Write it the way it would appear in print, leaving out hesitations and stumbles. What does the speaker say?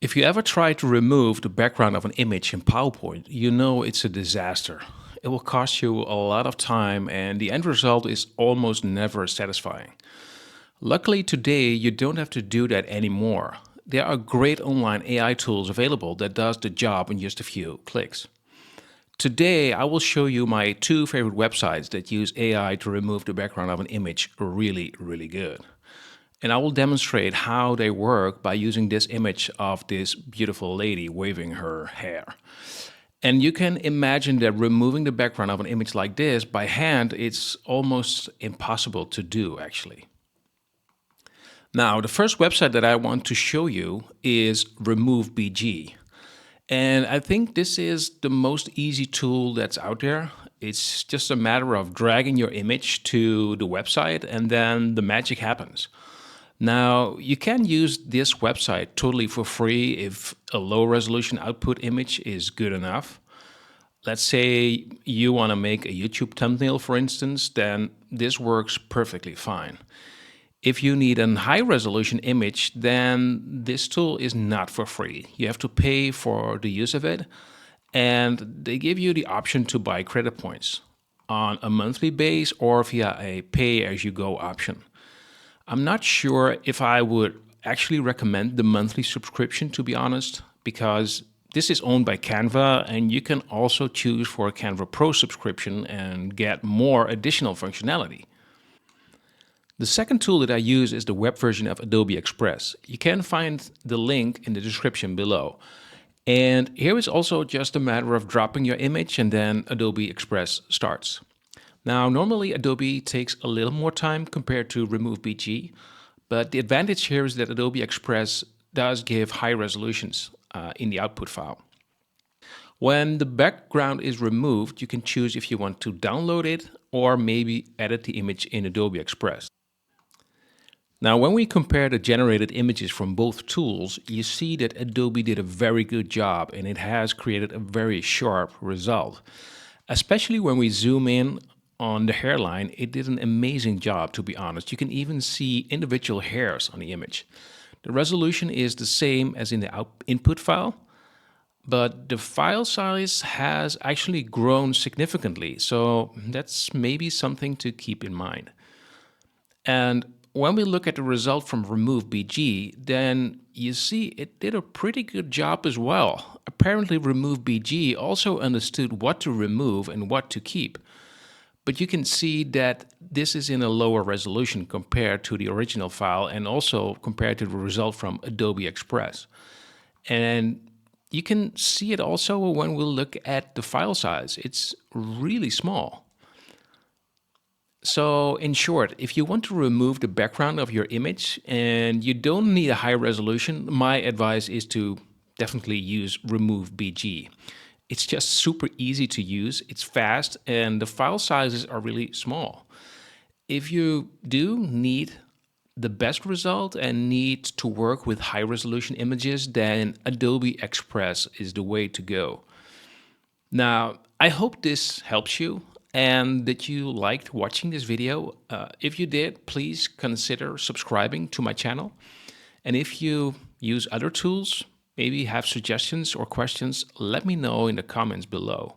If you ever try to remove the background of an image in PowerPoint, you know it's a disaster. It will cost you a lot of time and the end result is almost never satisfying. Luckily today you don't have to do that anymore. There are great online AI tools available that does the job in just a few clicks. Today I will show you my two favorite websites that use AI to remove the background of an image really good. And I will demonstrate how they work by using this image of this beautiful lady waving her hair. And you can imagine that removing the background of an image like this by hand, it's almost impossible to do actually. Now, the first website that I want to show you is RemoveBG. And I think this is the most easy tool that's out there. It's just a matter of dragging your image to the website and then the magic happens. Now, you can use this website totally for free if a low resolution output image is good enough. Let's say you want to make a YouTube thumbnail, for instance, then this works perfectly fine. If you need a high resolution image, then this tool is not for free. You have to pay for the use of it, and they give you the option to buy credit points on a monthly base or via a pay-as-you-go option. I'm not sure if I would actually recommend the monthly subscription, to be honest, because this is owned by Canva and you can also choose for a Canva Pro subscription and get more additional functionality. The second tool that I use is the web version of Adobe Express. You can find the link in the description below. And here is also just a matter of dropping your image and then Adobe Express starts. Now, normally Adobe takes a little more time compared to RemoveBG, but the advantage here is that Adobe Express does give high resolutions in the output file. When the background is removed, you can choose if you want to download it or maybe edit the image in Adobe Express. Now, when we compare the generated images from both tools, you see that Adobe did a very good job and it has created a very sharp result. Especially when we zoom in on the hairline, it did an amazing job, to be honest. You can even see individual hairs on the image. The resolution is the same as in the input file, but the file size has actually grown significantly, so that's maybe something to keep in mind. And when we look at the result from RemoveBG, then you see it did a pretty good job as well. Apparently RemoveBG also understood what to remove and what to keep. But you can see that this is in a lower resolution compared to the original file and also compared to the result from Adobe Express. And you can see it also when we look at the file size. It's really small. So in short, if you want to remove the background of your image and you don't need a high resolution, my advice is to definitely use RemoveBG. It's just super easy to use, it's fast, and the file sizes are really small. If you do need the best result and need to work with high resolution images, then Adobe Express is the way to go. Now, I hope this helps you and that you liked watching this video. If you did, please consider subscribing to my channel. And if you use other tools, maybe have suggestions or questions, let me know in the comments below.